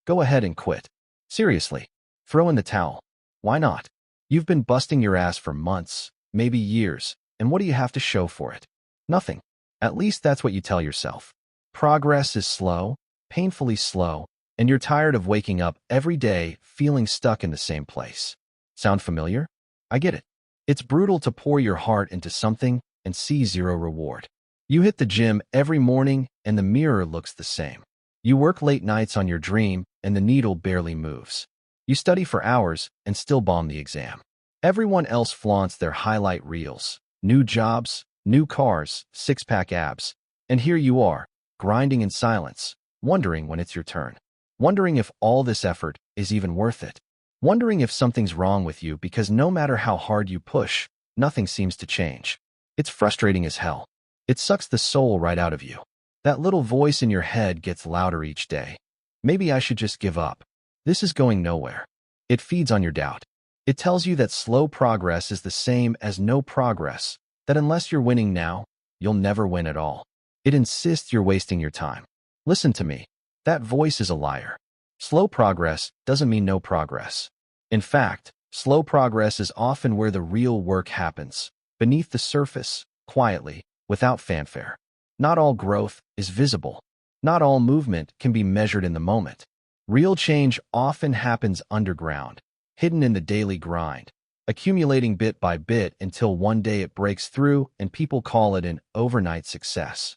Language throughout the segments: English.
Go ahead and quit. Seriously. Throw in the towel. Why not? You've been busting your ass for months, maybe years, and what do you have to show for it? Nothing. At least that's what you tell yourself. Progress is slow, painfully slow, and you're tired of waking up every day feeling stuck in the same place. Sound familiar? I get it. It's brutal to pour your heart into something and see zero reward. You hit the gym every morning and the mirror looks the same. You work late nights on your dream and the needle barely moves. You study for hours and still bomb the exam. Everyone else flaunts their highlight reels, new jobs, new cars, six-pack abs, and here you are, grinding in silence, wondering when it's your turn. Wondering if all this effort is even worth it. Wondering if something's wrong with you because no matter how hard you push, nothing seems to change. It's frustrating as hell. It sucks the soul right out of you. That little voice in your head gets louder each day. Maybe I should just give up. This is going nowhere. It feeds on your doubt. It tells you that slow progress is the same as no progress, that unless you're winning now, you'll never win at all. It insists you're wasting your time. Listen to me. That voice is a liar. Slow progress doesn't mean no progress. In fact, slow progress is often where the real work happens, beneath the surface, quietly, without fanfare. Not all growth is visible. Not all movement can be measured in the moment. Real change often happens underground, hidden in the daily grind, accumulating bit by bit until one day it breaks through and people call it an overnight success.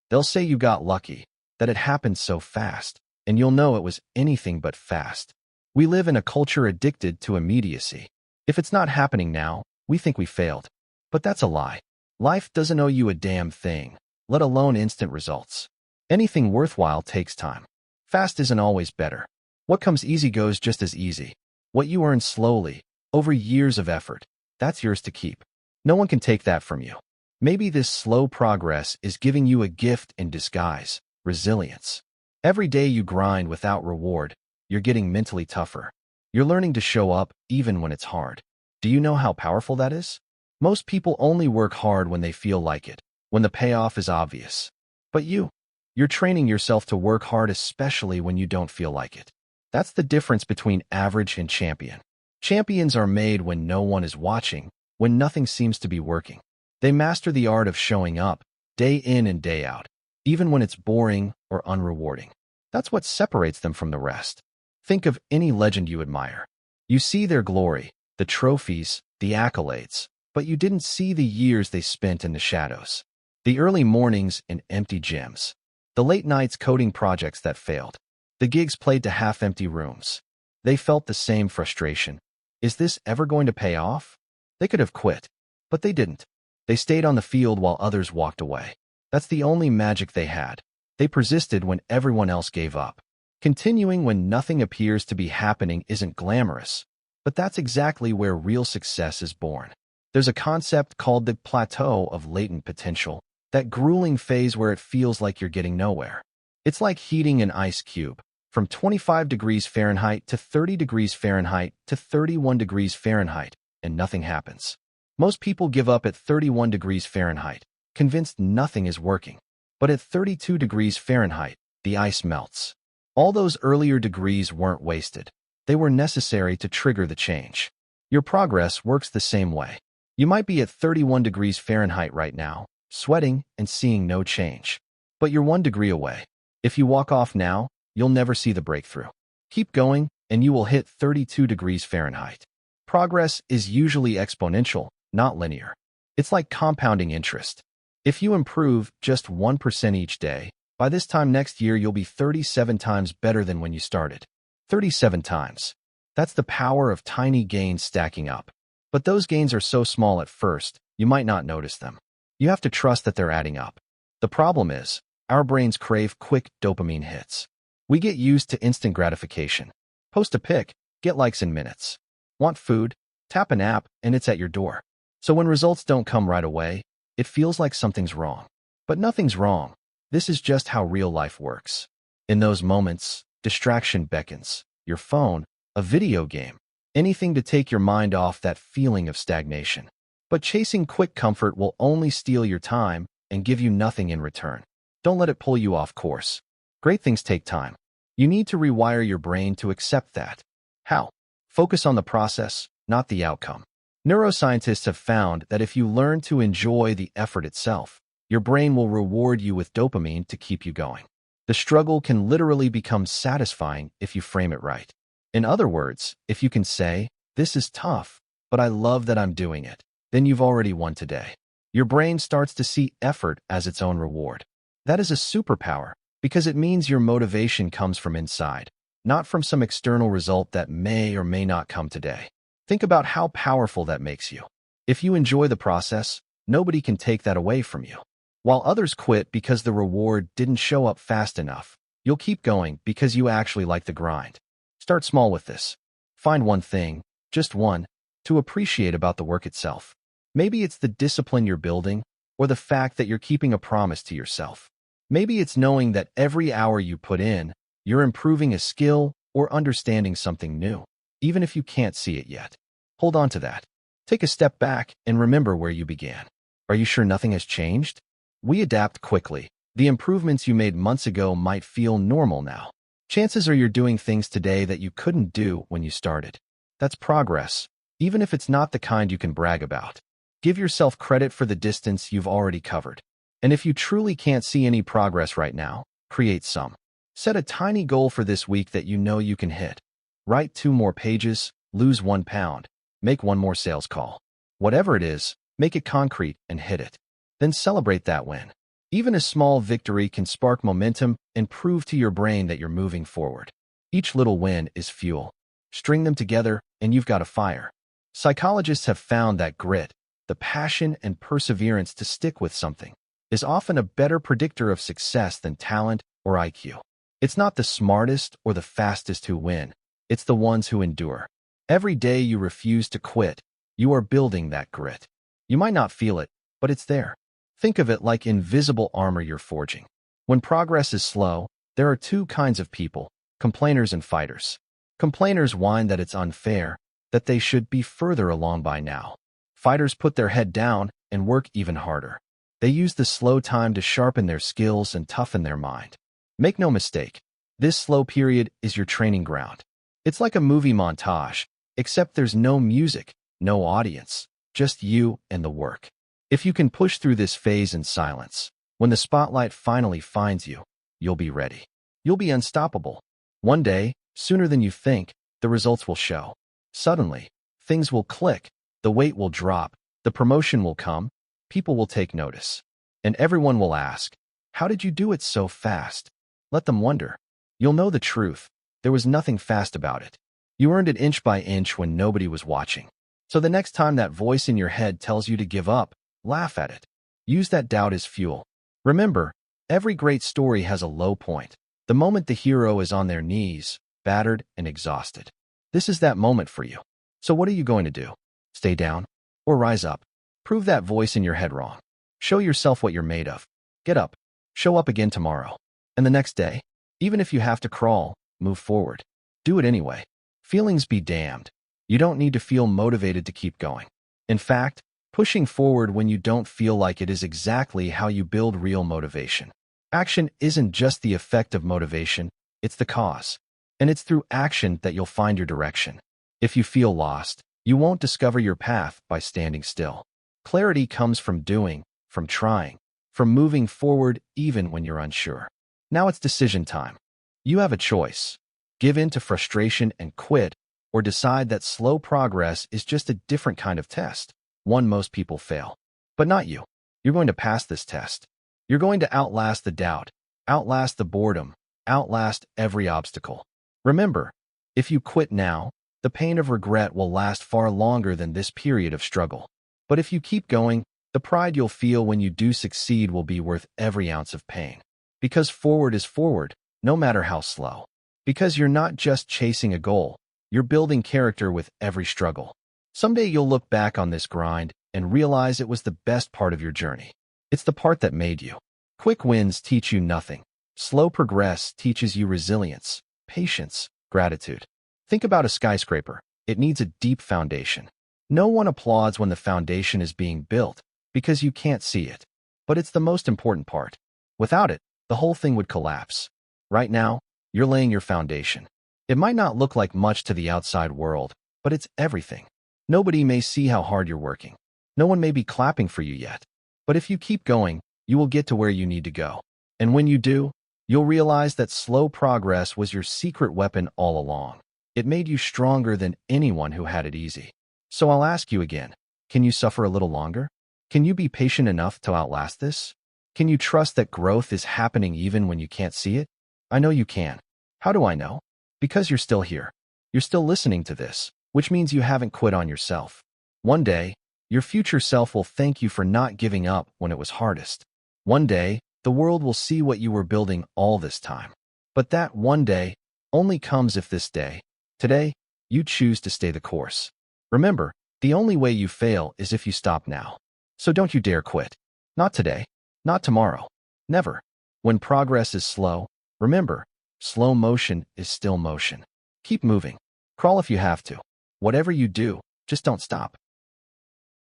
They'll say you got lucky, that it happened so fast, and you'll know it was anything but fast. We live in a culture addicted to immediacy. If it's not happening now, we think we failed. But that's a lie. Life doesn't owe you a damn thing, let alone instant results. Anything worthwhile takes time. Fast isn't always better. What comes easy goes just as easy. What you earn slowly, over years of effort, that's yours to keep. No one can take that from you. Maybe this slow progress is giving you a gift in disguise, resilience. Every day you grind without reward, you're getting mentally tougher. You're learning to show up even when it's hard. Do you know how powerful that is? Most people only work hard when they feel like it, when the payoff is obvious. But you're training yourself to work hard especially when you don't feel like it. That's the difference between average and champion. Champions are made when no one is watching, when nothing seems to be working. They master the art of showing up, day in and day out, even when it's boring or unrewarding. That's what separates them from the rest. Think of any legend you admire. You see their glory, the trophies, the accolades, but you didn't see the years they spent in the shadows. The early mornings in empty gyms. The late nights coding projects that failed. The gigs played to half-empty rooms. They felt the same frustration. Is this ever going to pay off? They could have quit, but they didn't. They stayed on the field while others walked away. That's the only magic they had. They persisted when everyone else gave up. Continuing when nothing appears to be happening isn't glamorous, but that's exactly where real success is born. There's a concept called the plateau of latent potential, that grueling phase where it feels like you're getting nowhere. It's like heating an ice cube from 25 degrees Fahrenheit to 30 degrees Fahrenheit to 31 degrees Fahrenheit, and nothing happens. Most people give up at 31 degrees Fahrenheit, convinced nothing is working. But at 32 degrees Fahrenheit, the ice melts. All those earlier degrees weren't wasted. They were necessary to trigger the change. Your progress works the same way. You might be at 31 degrees Fahrenheit right now, sweating and seeing no change. But you're 1 degree away. If you walk off now, you'll never see the breakthrough. Keep going, and you will hit 32 degrees Fahrenheit. Progress is usually exponential, not linear. It's like compounding interest. If you improve just 1% each day, by this time next year you'll be 37 times better than when you started. 37 times. That's the power of tiny gains stacking up. But those gains are so small at first, you might not notice them. You have to trust that they're adding up. The problem is, our brains crave quick dopamine hits. We get used to instant gratification. Post a pic, get likes in minutes. Want food? Tap an app, and it's at your door. So when results don't come right away, it feels like something's wrong. But nothing's wrong. This is just how real life works. In those moments, distraction beckons. Your phone, a video game, anything to take your mind off that feeling of stagnation. But chasing quick comfort will only steal your time and give you nothing in return. Don't let it pull you off course. Great things take time. You need to rewire your brain to accept that. How? Focus on the process, not the outcome. Neuroscientists have found that if you learn to enjoy the effort itself, your brain will reward you with dopamine to keep you going. The struggle can literally become satisfying if you frame it right. In other words, if you can say, "This is tough, but I love that I'm doing it," then you've already won today. Your brain starts to see effort as its own reward. That is a superpower because it means your motivation comes from inside, not from some external result that may or may not come today. Think about how powerful that makes you. If you enjoy the process, nobody can take that away from you. While others quit because the reward didn't show up fast enough, you'll keep going because you actually like the grind. Start small with this. Find one thing, just one, to appreciate about the work itself. Maybe it's the discipline you're building, or the fact that you're keeping a promise to yourself. Maybe it's knowing that every hour you put in, you're improving a skill or understanding something new, even if you can't see it yet. Hold on to that. Take a step back and remember where you began. Are you sure nothing has changed? We adapt quickly. The improvements you made months ago might feel normal now. Chances are you're doing things today that you couldn't do when you started. That's progress, even if it's not the kind you can brag about. Give yourself credit for the distance you've already covered. And if you truly can't see any progress right now, create some. Set a tiny goal for this week that you know you can hit. Write 2 more pages, lose 1 pound, make 1 more sales call. Whatever it is, make it concrete and hit it. Then celebrate that win. Even a small victory can spark momentum and prove to your brain that you're moving forward. Each little win is fuel. String them together and you've got a fire. Psychologists have found that grit, the passion and perseverance to stick with something, is often a better predictor of success than talent or IQ. It's not the smartest or the fastest who win. It's the ones who endure. Every day you refuse to quit, you are building that grit. You might not feel it, but it's there. Think of it like invisible armor you're forging. When progress is slow, there are 2 kinds of people, complainers and fighters. Complainers whine that it's unfair, that they should be further along by now. Fighters put their head down and work even harder. They use the slow time to sharpen their skills and toughen their mind. Make no mistake, this slow period is your training ground. It's like a movie montage, except there's no music, no audience, just you and the work. If you can push through this phase in silence, when the spotlight finally finds you, you'll be ready. You'll be unstoppable. One day, sooner than you think, the results will show. Suddenly, things will click, the weight will drop, the promotion will come, people will take notice. And everyone will ask, "How did you do it so fast?" Let them wonder. You'll know the truth. There was nothing fast about it. You earned it inch by inch when nobody was watching. So the next time that voice in your head tells you to give up, laugh at it. Use that doubt as fuel. Remember, every great story has a low point. The moment the hero is on their knees, battered and exhausted. This is that moment for you. So what are you going to do? Stay down? Or rise up? Prove that voice in your head wrong. Show yourself what you're made of. Get up. Show up again tomorrow. And the next day, even if you have to crawl, move forward. Do it anyway. Feelings be damned. You don't need to feel motivated to keep going. In fact, pushing forward when you don't feel like it is exactly how you build real motivation. Action isn't just the effect of motivation, it's the cause. And it's through action that you'll find your direction. If you feel lost, you won't discover your path by standing still. Clarity comes from doing, from trying, from moving forward even when you're unsure. Now it's decision time. You have a choice. Give in to frustration and quit, or decide that slow progress is just a different kind of test. One most people fail. But not you. You're going to pass this test. You're going to outlast the doubt, outlast the boredom, outlast every obstacle. Remember, if you quit now, the pain of regret will last far longer than this period of struggle. But if you keep going, the pride you'll feel when you do succeed will be worth every ounce of pain. Because forward is forward, no matter how slow. Because you're not just chasing a goal, you're building character with every struggle. Someday you'll look back on this grind and realize it was the best part of your journey. It's the part that made you. Quick wins teach you nothing. Slow progress teaches you resilience, patience, gratitude. Think about a skyscraper. It needs a deep foundation. No one applauds when the foundation is being built because you can't see it. But it's the most important part. Without it, the whole thing would collapse. Right now, You're laying your foundation. It might not look like much to the outside world, but it's everything. Nobody may see how hard you're working. No one may be clapping for you yet. But if you keep going, you will get to where you need to go. And when you do, you'll realize that slow progress was your secret weapon all along. It made you stronger than anyone who had it easy. So I'll ask you again, can you suffer a little longer? Can you be patient enough to outlast this? Can you trust that growth is happening even when you can't see it? I know you can. How do I know? Because you're still here. You're still listening to this, which means you haven't quit on yourself. One day, your future self will thank you for not giving up when it was hardest. One day, the world will see what you were building all this time. But that one day only comes if this day, today, you choose to stay the course. Remember, the only way you fail is if you stop now. So don't you dare quit. Not today. Not tomorrow. Never. When progress is slow, remember, slow motion is still motion. Keep moving. Crawl if you have to. Whatever you do, just don't stop.